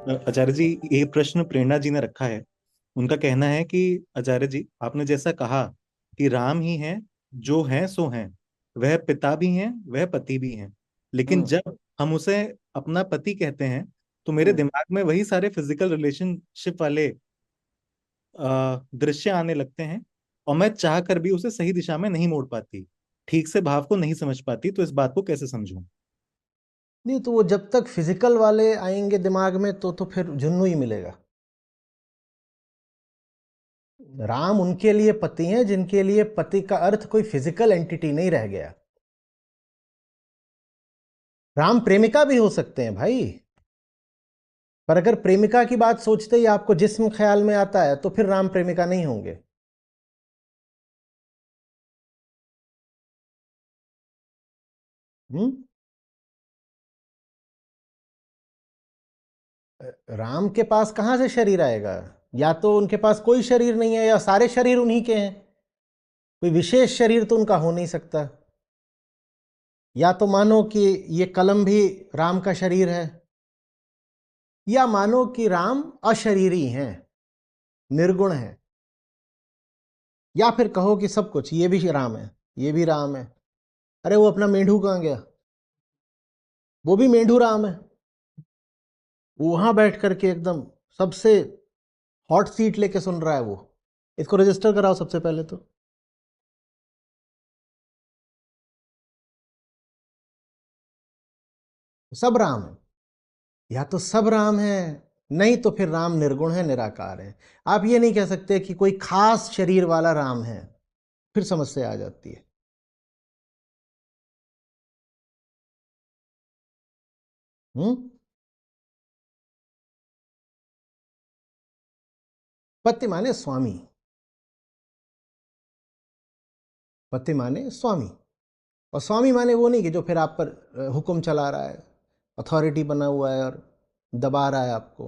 आचार्य जी, ये प्रश्न प्रेरणा जी ने रखा है। उनका कहना है कि आचार्य जी, आपने जैसा कहा कि राम ही हैं, जो हैं सो हैं, वह पिता भी हैं, वह पति भी हैं। लेकिन हम्म। जब हम उसे अपना पति कहते हैं तो मेरे हम्म। दिमाग में वही सारे फिजिकल रिलेशनशिप वाले दृश्य आने लगते हैं, और मैं चाह कर भी उसे सही दिशा में नहीं मोड़ पाती, ठीक से भाव को नहीं समझ पाती। तो इस बात को कैसे समझूं? नहीं तो वो जब तक फिजिकल वाले आएंगे दिमाग में तो फिर जुन्नू ही मिलेगा। राम उनके लिए पति हैं जिनके लिए पति का अर्थ कोई फिजिकल एंटिटी नहीं रह गया। राम प्रेमिका भी हो सकते हैं भाई, पर अगर प्रेमिका की बात सोचते ही आपको जिस्म ख्याल में आता है तो फिर राम प्रेमिका नहीं होंगे। हम्म। राम के पास कहां से शरीर आएगा? या तो उनके पास कोई शरीर नहीं है या सारे शरीर उन्हीं के हैं। कोई विशेष शरीर तो उनका हो नहीं सकता। या तो मानो कि ये कलम भी राम का शरीर है, या मानो कि राम अशरीरी हैं, निर्गुण हैं, या फिर कहो कि सब कुछ ये भी राम है, ये भी राम है। अरे वो अपना मेंढू कहाँ गया? वो भी मेंढू राम है। वो वहां बैठ करके एकदम सबसे हॉट सीट लेके सुन रहा है वो। इसको रजिस्टर कराओ सबसे पहले तो। सब राम है। या तो सब राम है, नहीं तो फिर राम निर्गुण है, निराकार है। आप ये नहीं कह सकते कि कोई खास शरीर वाला राम है, फिर समस्या आ जाती है। हम्म। पति माने स्वामी। पति माने स्वामी। और स्वामी माने वो नहीं कि जो फिर आप पर हुक्म चला रहा है, अथॉरिटी बना हुआ है और दबा रहा है आपको।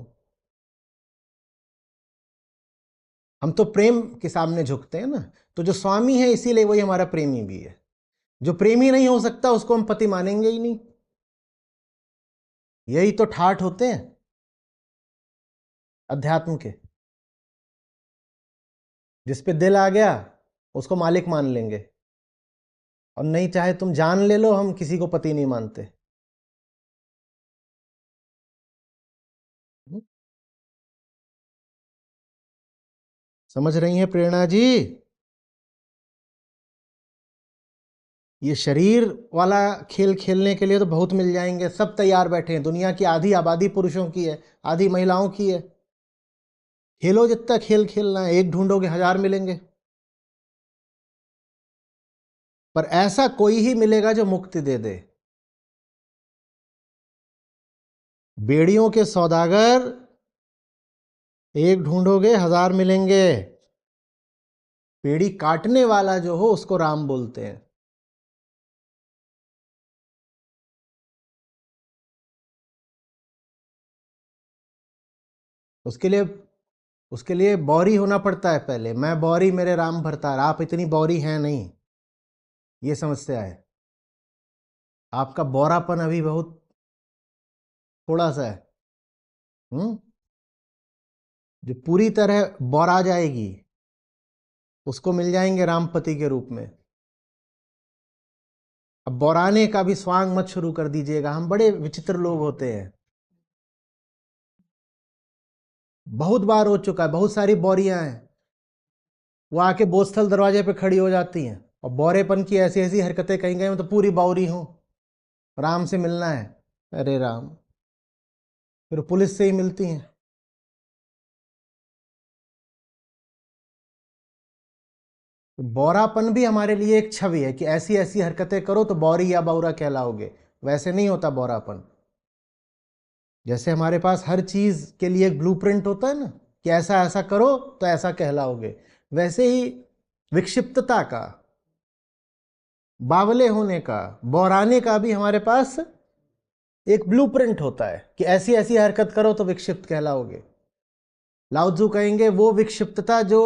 हम तो प्रेम के सामने झुकते हैं ना। तो जो स्वामी है इसीलिए वही हमारा प्रेमी भी है। जो प्रेमी नहीं हो सकता उसको हम पति मानेंगे ही नहीं। यही तो ठाठ होते हैं अध्यात्म के। जिस पे दिल आ गया उसको मालिक मान लेंगे, और नहीं चाहे तुम जान ले लो, हम किसी को पति नहीं मानते। समझ रही हैं प्रेरणा जी? ये शरीर वाला खेल खेलने के लिए तो बहुत मिल जाएंगे, सब तैयार बैठे हैं। दुनिया की आधी आबादी पुरुषों की है, आधी महिलाओं की है। खेलो जितना खेल खेलना है, एक ढूंढोगे हजार मिलेंगे। पर ऐसा कोई ही मिलेगा जो मुक्ति दे दे। बेड़ियों के सौदागर एक ढूंढोगे हजार मिलेंगे। बेड़ी काटने वाला जो हो उसको राम बोलते हैं। उसके लिए उसके लिए बौरी होना पड़ता है पहले। मैं बौरी मेरे राम भरतार। आप इतनी बौरी हैं नहीं, ये समस्या है। आपका बौरापन अभी बहुत थोड़ा सा है। हम्म। जो पूरी तरह बौरा जाएगी उसको मिल जाएंगे रामपति के रूप में। अब बौराने का भी स्वांग मत शुरू कर दीजिएगा, हम बड़े विचित्र लोग होते हैं। बहुत बार हो चुका है, बहुत सारी बौरियां हैं। वो आके बोस्थल दरवाजे पे खड़ी हो जाती हैं और बौरेपन की ऐसी ऐसी हरकतें कहीं, मैं तो पूरी बौरी हूं, राम से मिलना है। अरे राम, फिर पुलिस से ही मिलती हैं। तो बौरापन भी हमारे लिए एक छवि है कि ऐसी ऐसी हरकतें करो तो बौरी या बौरा कहलाओगे। वैसे नहीं होता बौरापन। जैसे हमारे पास हर चीज के लिए एक ब्लूप्रिंट होता है ना, कि ऐसा ऐसा करो तो ऐसा कहलाओगे, वैसे ही विक्षिप्तता का, बावले होने का, बौराने का भी हमारे पास एक ब्लूप्रिंट होता है कि ऐसी ऐसी हरकत करो तो विक्षिप्त कहलाओगे। लाउत्जू कहेंगे वो विक्षिप्तता जो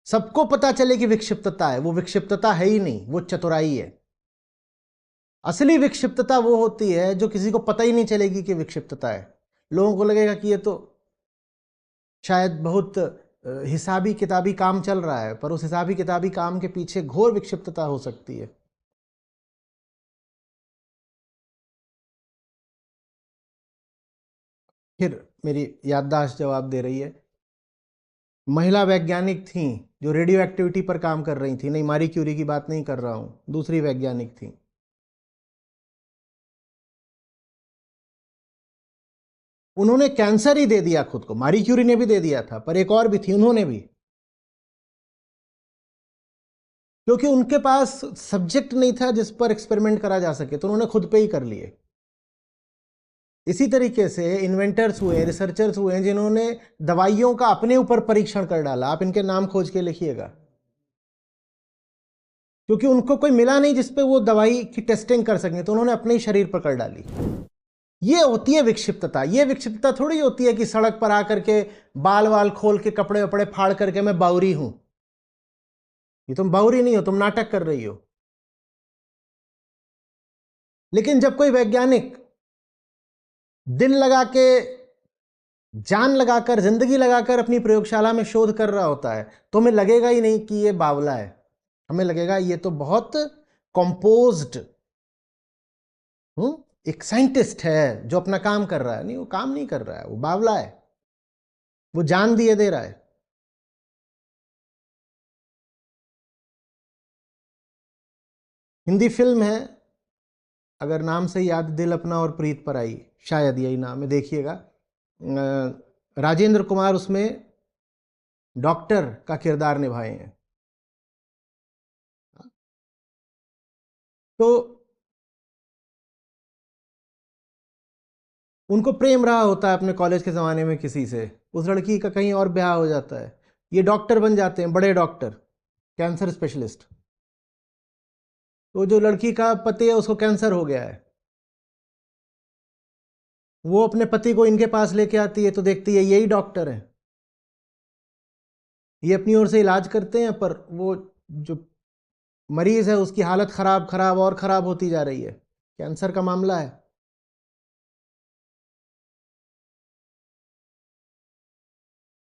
सबको पता चले कि विक्षिप्तता है, वो विक्षिप्तता है ही नहीं, वो चतुराई है। असली विक्षिप्तता वो होती है जो किसी को पता ही नहीं चलेगी कि विक्षिप्तता है, लोगों को लगेगा कि ये तो शायद बहुत हिसाबी किताबी काम चल रहा है, पर उस हिसाबी किताबी काम के पीछे घोर विक्षिप्तता हो सकती है। फिर मेरी याददाश्त जवाब दे रही है, महिला वैज्ञानिक थीं जो रेडियो एक्टिविटी पर काम कर रही थी, नहीं मारी क्यूरी की बात नहीं कर रहा हूं, दूसरी वैज्ञानिक थी। उन्होंने कैंसर ही दे दिया खुद को, मारी क्यूरी ने भी दे दिया था, पर एक और भी थी, उन्होंने भी, क्योंकि उनके पास सब्जेक्ट नहीं था जिस पर एक्सपेरिमेंट करा जा सके, तो उन्होंने खुद पे ही कर लिए। इसी तरीके से इन्वेंटर्स हुए, रिसर्चर्स हुए जिन्होंने दवाइयों का अपने ऊपर परीक्षण कर डाला। आप इनके नाम खोज के लिखिएगा, क्योंकि उनको कोई मिला नहीं जिसपे वो दवाई की टेस्टिंग कर सकें, तो उन्होंने अपने ही शरीर पर कर डाली। ये होती है विक्षिप्तता। ये विक्षिप्तता थोड़ी होती है कि सड़क पर आकर के बाल वाल खोल के कपड़े वपड़े फाड़ करके मैं बावरी हूं। ये तुम बावरी नहीं हो, तुम नाटक कर रही हो। लेकिन जब कोई वैज्ञानिक दिल लगा के, जान लगाकर, जिंदगी लगाकर अपनी प्रयोगशाला में शोध कर रहा होता है, तो हमें लगेगा ही नहीं कि ये बावला है। हमें लगेगा ये तो बहुत कंपोज्ड एक साइंटिस्ट है जो अपना काम कर रहा है। नहीं, वो काम नहीं कर रहा है, वो बावला है, वो जान दिए दे रहा है। हिंदी फिल्म है, अगर नाम से याद, दिल अपना और प्रीत पर आई, शायद यही नाम है, देखिएगा। राजेंद्र कुमार उसमें डॉक्टर का किरदार निभाए हैं। तो उनको प्रेम रहा होता है अपने कॉलेज के ज़माने में किसी से, उस लड़की का कहीं और ब्याह हो जाता है, ये डॉक्टर बन जाते हैं, बड़े डॉक्टर, कैंसर स्पेशलिस्ट। तो जो लड़की का पति है उसको कैंसर हो गया है, वो अपने पति को इनके पास लेके आती है, तो देखती है यही डॉक्टर है। ये अपनी ओर से इलाज करते हैं, पर वो जो मरीज है उसकी हालत खराब खराब और खराब होती जा रही है, कैंसर का मामला है।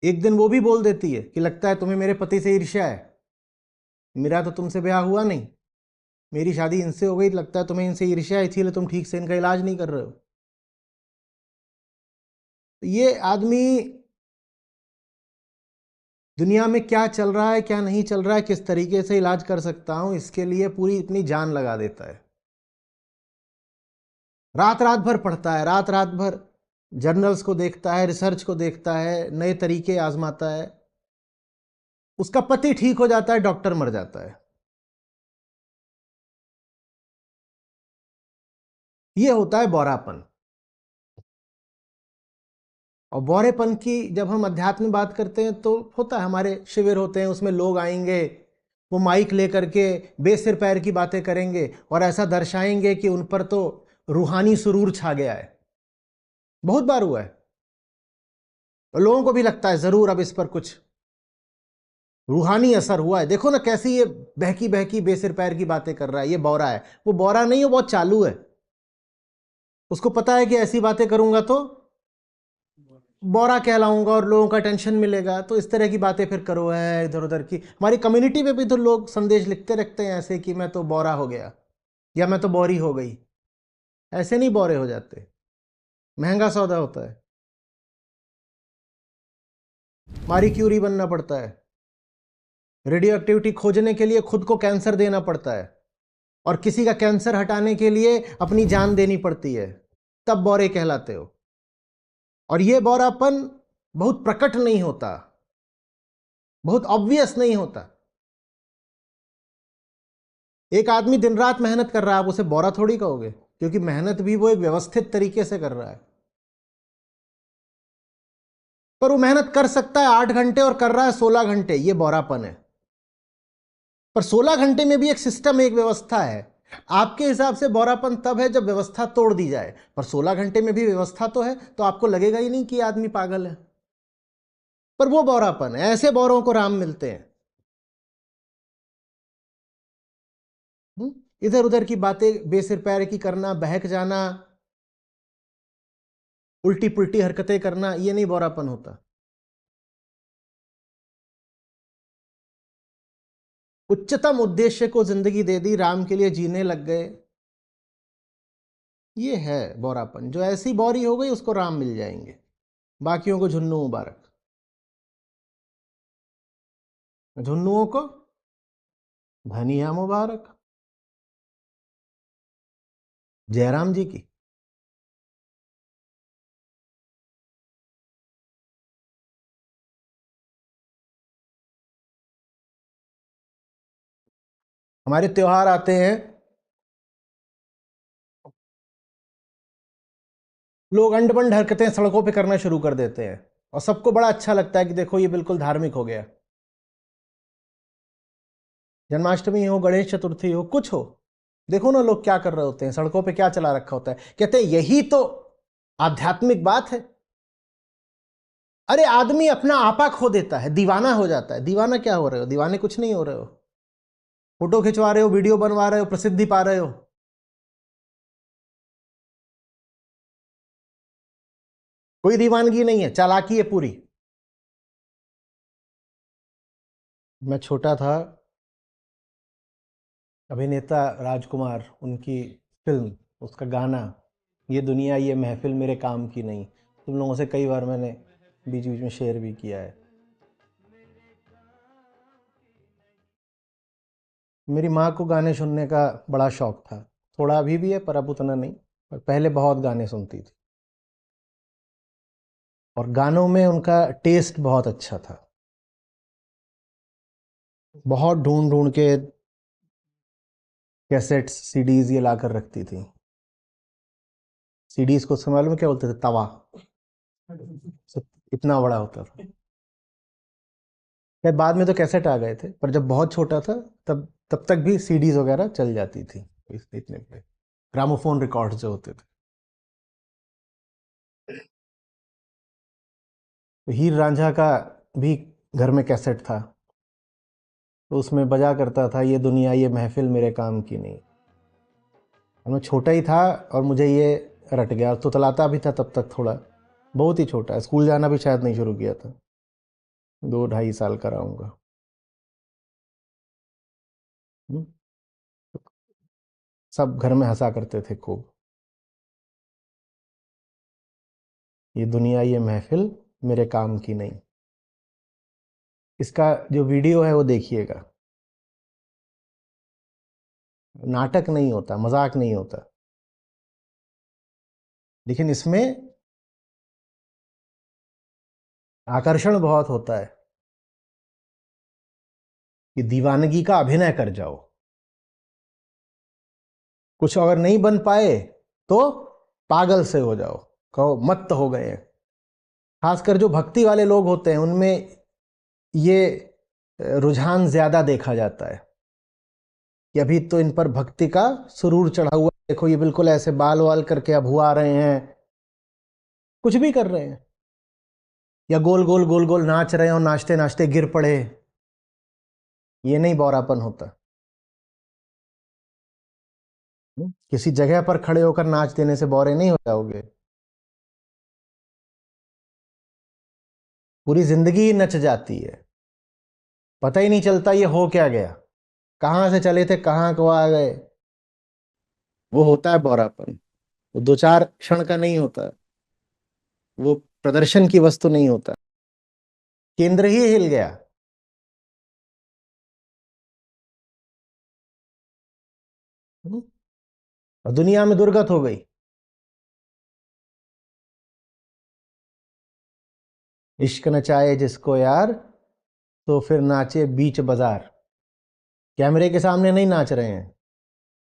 एक दिन वो भी बोल देती है कि लगता है तुम्हें मेरे पति से ईर्ष्या है, मेरा तो तुमसे ब्याह हुआ नहीं, मेरी शादी इनसे हो गई, लगता है तुम्हें इनसे ईर्ष्या है, इसीलिए तुम ठीक से इनका इलाज नहीं कर रहे हो। तो ये आदमी दुनिया में क्या चल रहा है, क्या नहीं चल रहा है, किस तरीके से इलाज कर सकता हूं, इसके लिए पूरी इतनी जान लगा देता है। रात रात भर पढ़ता है, रात रात भर जर्नल्स को देखता है, रिसर्च को देखता है, नए तरीके आजमाता है। उसका पति ठीक हो जाता है, डॉक्टर मर जाता है। यह होता है बौरापन। और बौरेपन की जब हम अध्यात्म में बात करते हैं तो होता है, हमारे शिविर होते हैं, उसमें लोग आएंगे, वो माइक लेकर के बेसिर पैर की बातें करेंगे और ऐसा दर्शाएंगे कि उन पर तो रूहानी सुरूर छा गया है। बहुत बार हुआ है, और लोगों को भी लगता है जरूर अब इस पर कुछ रूहानी असर हुआ है, देखो ना कैसी ये बहकी बहकी बेसिर पैर की बातें कर रहा है, ये बौरा है। वो बौरा नहीं है, वो बहुत चालू है। उसको पता है कि ऐसी बातें करूंगा तो बौरा कहलाऊंगा और लोगों का टेंशन मिलेगा, तो इस तरह की बातें फिर करो है इधर उधर की। हमारी कम्युनिटी में भी तो लोग संदेश लिखते रखते हैं ऐसे कि मैं तो बौरा हो गया या मैं तो बौरी हो गई। ऐसे नहीं बौरे हो जाते, महंगा सौदा होता है, मारी क्यूरी बनना पड़ता है, रेडियो एक्टिविटी खोजने के लिए खुद को कैंसर देना पड़ता है, और किसी का कैंसर हटाने के लिए अपनी जान देनी पड़ती है, तब बौरे कहलाते हो। और यह बौरापन बहुत प्रकट नहीं होता, बहुत ऑब्वियस नहीं होता। एक आदमी दिन रात मेहनत कर रहा है, आप उसे बौरा थोड़ी कहोगे, क्योंकि मेहनत भी वो एक व्यवस्थित तरीके से कर रहा है। पर वो मेहनत कर सकता है 8 घंटे और कर रहा है 16 घंटे, ये बौरापन है। पर 16 घंटे में भी एक सिस्टम, एक व्यवस्था है। आपके हिसाब से बौरापन तब है जब व्यवस्था तोड़ दी जाए, पर 16 घंटे में भी व्यवस्था तो है, तो आपको लगेगा ही नहीं कि आदमी पागल है। पर वो बौरापन है, ऐसे बौरों को राम मिलते हैं। इधर उधर की बातें बेसिर पैर की करना, बहक जाना, उल्टी पुल्टी हरकतें करना, ये नहीं बौरापन होता। उच्चतम उद्देश्य को जिंदगी दे दी, राम के लिए जीने लग गए, ये है बौरापन। जो ऐसी बौरी हो गई उसको राम मिल जाएंगे, बाकियों को झुन्नू मुबारक। झुन्नुओं को धनिया मुबारक। जयराम जी की हमारे त्योहार आते हैं, लोग अंड-बंड हरकतें सड़कों पे करना शुरू कर देते हैं और सबको बड़ा अच्छा लगता है कि देखो ये बिल्कुल धार्मिक हो गया। जन्माष्टमी हो, गणेश चतुर्थी हो, कुछ हो, देखो ना लोग क्या कर रहे होते हैं, सड़कों पे क्या चला रखा होता है। कहते हैं यही तो आध्यात्मिक बात है। अरे आदमी अपना आपा खो देता है, दीवाना हो जाता है। दीवाना क्या हो रहे हो? दीवाने कुछ नहीं हो रहे हो। फोटो खिंचवा रहे हो, वीडियो बनवा रहे हो, प्रसिद्धि पा रहे हो। कोई दीवानगी नहीं है, चालाकी है पूरी। मैं छोटा था, अभिनेता राजकुमार, उनकी फिल्म, उसका गाना, ये दुनिया ये महफिल मेरे काम की नहीं, तुम लोगों से कई बार मैंने बीच बीच में शेयर भी किया है। मेरी माँ को गाने सुनने का बड़ा शौक था, थोड़ा अभी भी है पर अब उतना नहीं, पर पहले बहुत गाने सुनती थी और गानों में उनका टेस्ट बहुत अच्छा था। बहुत ढूंढ ढूंढ के कैसेट्स, सीडीज ये ला कर रखती थी। सीडीज को उसमें मालूम है क्या बोलते थे? तवा, इतना बड़ा होता था। खैर बाद में तो कैसेट आ गए थे, पर जब बहुत छोटा था तब तक भी सीडीज वगैरह चल जाती थी, इतने पे ग्रामोफोन रिकॉर्ड्स जो होते थे। तो हीर रांझा का भी घर में कैसेट था, तो उसमें बजा करता था ये दुनिया ये महफिल मेरे काम की नहीं। और मैं छोटा ही था और मुझे ये रट गया। तो तलाता भी था तब तक, थोड़ा बहुत ही छोटा, स्कूल जाना भी शायद नहीं शुरू किया था, 2 ढाई साल का रहूँगा। सब घर में हंसा करते थे खूब, ये दुनिया ये महफिल मेरे काम की नहीं। इसका जो वीडियो है वो देखिएगा, नाटक नहीं होता, मजाक नहीं होता, लेकिन इसमें आकर्षण बहुत होता है कि दीवानगी का अभिनय कर जाओ। कुछ अगर नहीं बन पाए तो पागल से हो जाओ, कहो मत्त हो गए। खासकर जो भक्ति वाले लोग होते हैं उनमें ये रुझान ज्यादा देखा जाता है कि अभी तो इन पर भक्ति का सुरूर चढ़ा हुआ, देखो ये बिल्कुल ऐसे बाल वाल करके अब हुआ रहे हैं, कुछ भी कर रहे हैं, या गोल गोल गोल गोल नाच रहे हैं और नाचते नाचते गिर पड़े। ये नहीं बौरापन होता। किसी जगह पर खड़े होकर नाच देने से बौरे नहीं हो जाओगे। पूरी जिंदगी ही नच जाती है, पता ही नहीं चलता ये हो क्या गया, कहां से चले थे कहां को आ गए। वो होता है बौरापन, वो 2 4 क्षण का नहीं होता, वो प्रदर्शन की वस्तु नहीं होता, केंद्र ही हिल गया। और दुनिया में दुर्गत हो गई। इश्क नचाए जिसको यार, तो फिर नाचे बीच बाजार। कैमरे के सामने नहीं नाच रहे हैं,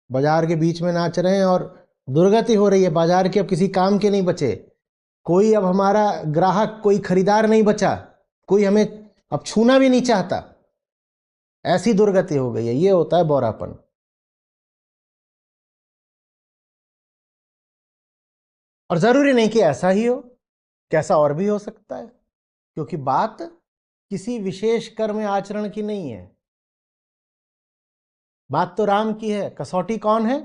बाजार के बीच में नाच रहे हैं, और दुर्गति हो रही है, बाजार के अब किसी काम के नहीं बचे, कोई अब हमारा ग्राहक, कोई खरीदार नहीं बचा, कोई हमें अब छूना भी नहीं चाहता। ऐसी दुर्गति हो गई है। ये होता है बौरापन। और जरूरी नहीं कि ऐसा ही हो, कैसा और भी हो सकता है, क्योंकि बात किसी विशेष कर्म या आचरण की नहीं है, बात तो राम की है। कसौटी कौन है?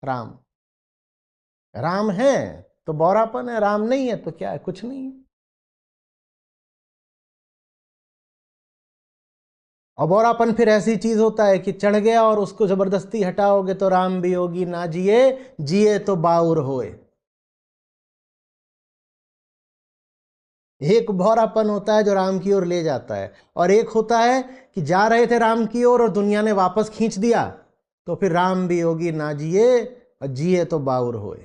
राम। राम है तो बौरापन है, राम नहीं है तो क्या है, कुछ नहीं है। और बौरापन फिर ऐसी चीज होता है कि चढ़ गया और उसको जबरदस्ती हटाओगे तो राम भी होगी ना जिए, जिए तो बाउर होए। एक भौरापन होता है जो राम की ओर ले जाता है, और एक होता है कि जा रहे थे राम की ओर और दुनिया ने वापस खींच दिया, तो फिर राम भी होगी ना जिए और जिए तो बाउर होए।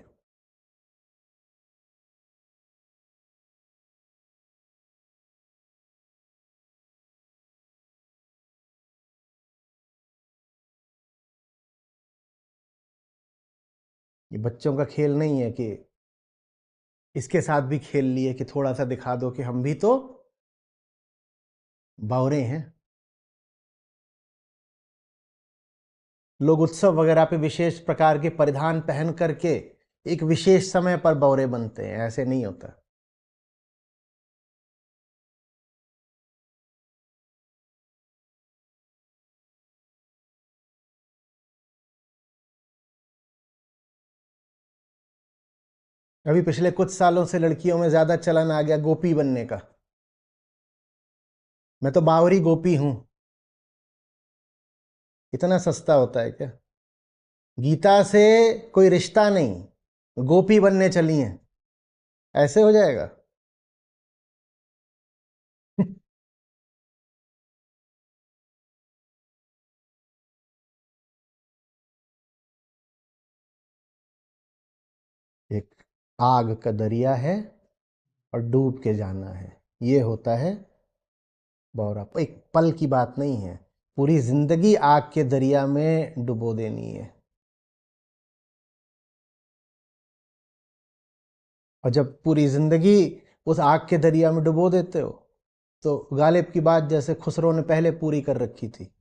ये बच्चों का खेल नहीं है कि इसके साथ भी खेल लिए कि थोड़ा सा दिखा दो कि हम भी तो बावरे हैं। लोग उत्सव वगैरह पे विशेष प्रकार के परिधान पहन करके एक विशेष समय पर बौरे बनते हैं, ऐसे नहीं होता। अभी पिछले कुछ सालों से लड़कियों में ज्यादा चलन आ गया गोपी बनने का। मैं तो बावरी गोपी हूं। इतना सस्ता होता है क्या? गीता से कोई रिश्ता नहीं, गोपी बनने चली हैं, ऐसे हो जाएगा? एक आग का दरिया है और डूब के जाना है, ये होता है बौरा। एक पल की बात नहीं है, पूरी जिंदगी आग के दरिया में डुबो देनी है। और जब पूरी जिंदगी उस आग के दरिया में डुबो देते हो तो गालिब की बात जैसे खुसरो ने पहले पूरी कर रखी थी।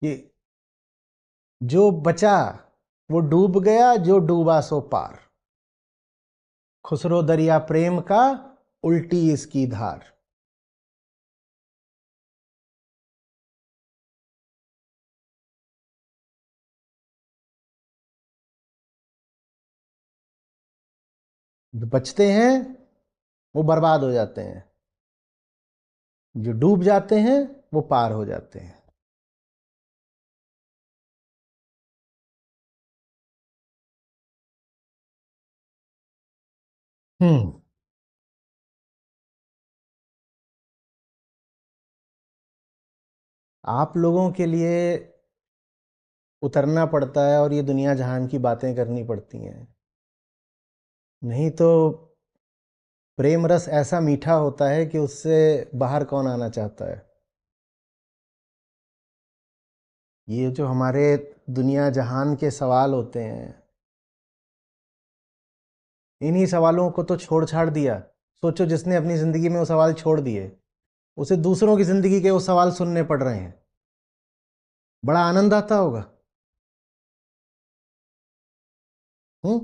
ये जो बचा वो डूब गया, जो डूबा सो पार। खुसरो दरिया प्रेम का, उल्टी इसकी धार। जो बचते हैं वो बर्बाद हो जाते हैं, जो डूब जाते हैं वो पार हो जाते हैं। हम्म। आप लोगों के लिए उतरना पड़ता है और ये दुनिया जहान की बातें करनी पड़ती हैं, नहीं तो प्रेम रस ऐसा मीठा होता है कि उससे बाहर कौन आना चाहता है। ये जो हमारे दुनिया जहान के सवाल होते हैं, इन्हीं सवालों को तो छोड़ छाड़ दिया। सोचो जिसने अपनी जिंदगी में वो सवाल छोड़ दिए, उसे दूसरों की जिंदगी के वो सवाल सुनने पड़ रहे हैं, बड़ा आनंद आता होगा। हम्म।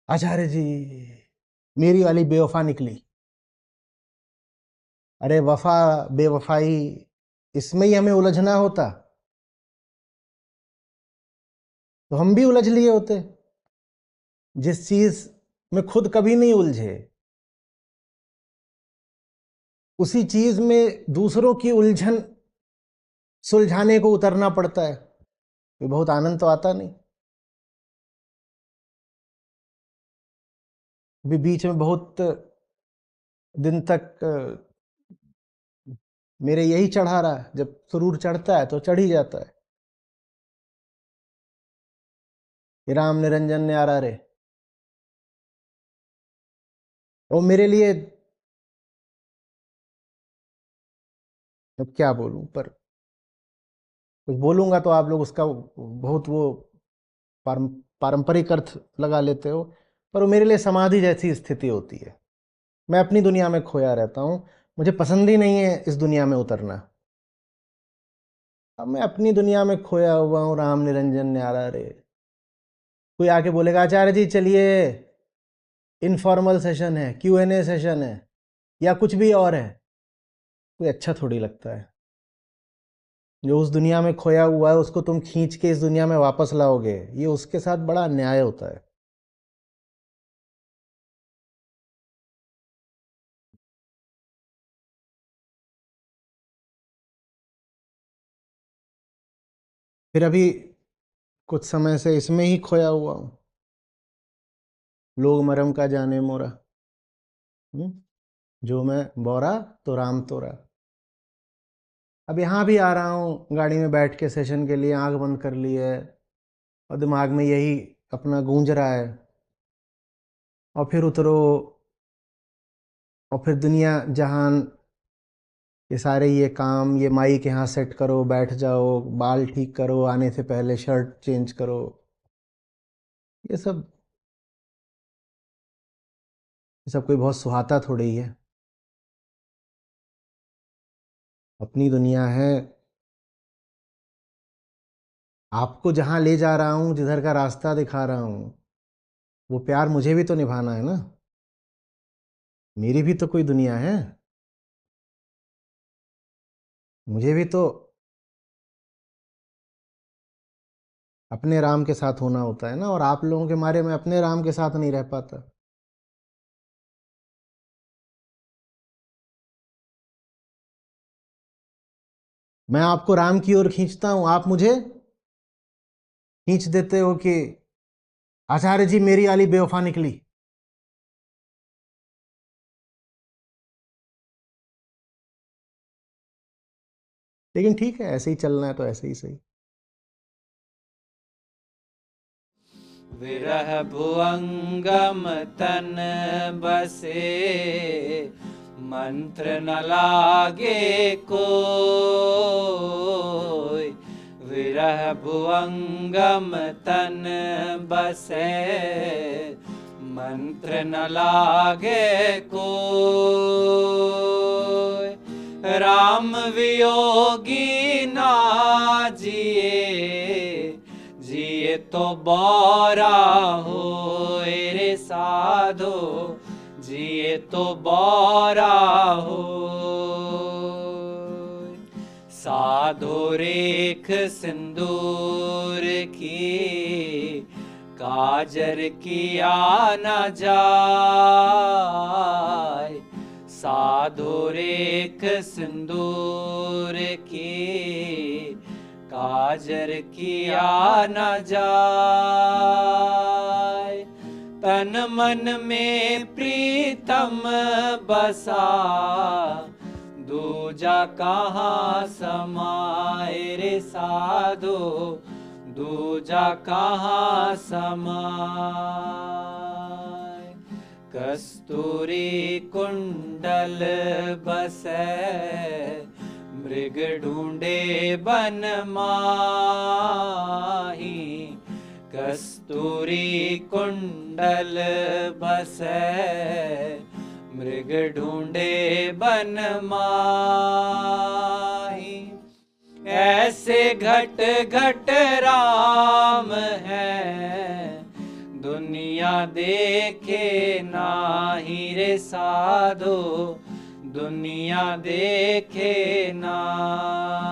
आचार्य जी, मेरी वाली बेवफा निकली। अरे वफा बेवफाई, इसमें ही हमें उलझना होता तो हम भी उलझ लिए होते। जिस चीज में खुद कभी नहीं उलझे, उसी चीज में दूसरों की उलझन सुलझाने को उतरना पड़ता है, ये बहुत आनंद तो आता नहीं। अभी बीच में बहुत दिन तक मेरे यही चढ़ा रहा, जब सुरूर चढ़ता है तो चढ़ ही जाता है कि राम निरंजन ने आरा रे। वो मेरे लिए, अब क्या बोलूं, पर कुछ बोलूंगा तो आप लोग उसका बहुत वो पारंपरिक अर्थ लगा लेते हो, पर वो मेरे लिए समाधि जैसी स्थिति होती है। मैं अपनी दुनिया में खोया रहता हूं, मुझे पसंद ही नहीं है इस दुनिया में उतरना। अब मैं अपनी दुनिया में खोया हुआ हूँ, राम निरंजन न्यारा रे। कोई आके बोलेगा आचार्य जी चलिए, इनफॉर्मल सेशन है, Q&A सेशन है, या कुछ भी और है, कोई अच्छा थोड़ी लगता है। जो उस दुनिया में खोया हुआ है उसको तुम खींच के इस दुनिया में वापस लाओगे, ये उसके साथ बड़ा अन्याय होता है। फिर अभी कुछ समय से इसमें ही खोया हुआ हूं, लोग मरम का जाने मोरा। हम्म? जो मैं बोरा तो राम तोरा। अब यहाँ भी आ रहा हूँ गाड़ी में बैठ के सेशन के लिए, आंख बंद कर ली है और दिमाग में यही अपना गूंज रहा है, और फिर उतरो और फिर दुनिया जहान, ये सारे ये काम, ये माइक यहाँ सेट करो, बैठ जाओ, बाल ठीक करो, आने से पहले शर्ट चेंज करो, ये सब कोई बहुत सुहाता थोड़ी ही है। अपनी दुनिया है। आपको जहाँ ले जा रहा हूँ, जिधर का रास्ता दिखा रहा हूँ, वो प्यार मुझे भी तो निभाना है ना। मेरी भी तो कोई दुनिया है, मुझे भी तो अपने राम के साथ होना होता है ना। और आप लोगों के मारे मैं अपने राम के साथ नहीं रह पाता। मैं आपको राम की ओर खींचता हूं, आप मुझे खींच देते हो कि आचार्य जी मेरी वाली बेवफा निकली। लेकिन ठीक है, ऐसे ही चलना है तो ऐसे ही सही। विरह भुअंगम तन बसे, मंत्र न लागे कोई। विरह भुअंगम तन बसे, मंत्र न लागे कोई। राम वियोगी ना जिए, जिए तो बोरा हो रे साधो, जिए तो बोरा हो। साधो रेख सिंदूर की, काजर किया न जाए। साधो रेख सिंदूर की, काजर किया न जाए। तन मन में प्रीतम बसा, दूजा कहाँ समाए रे साधो, दूजा कहाँ समाए। कस्तूरी कुंडल बसे, मृग ढूंढे बन माही। कस्तूरी कुंडल बसे, मृग ढूंढे बन माही। ऐसे घट घट राम है, दुनिया देखे नाही रे साधो, दुनिया देखे नाही।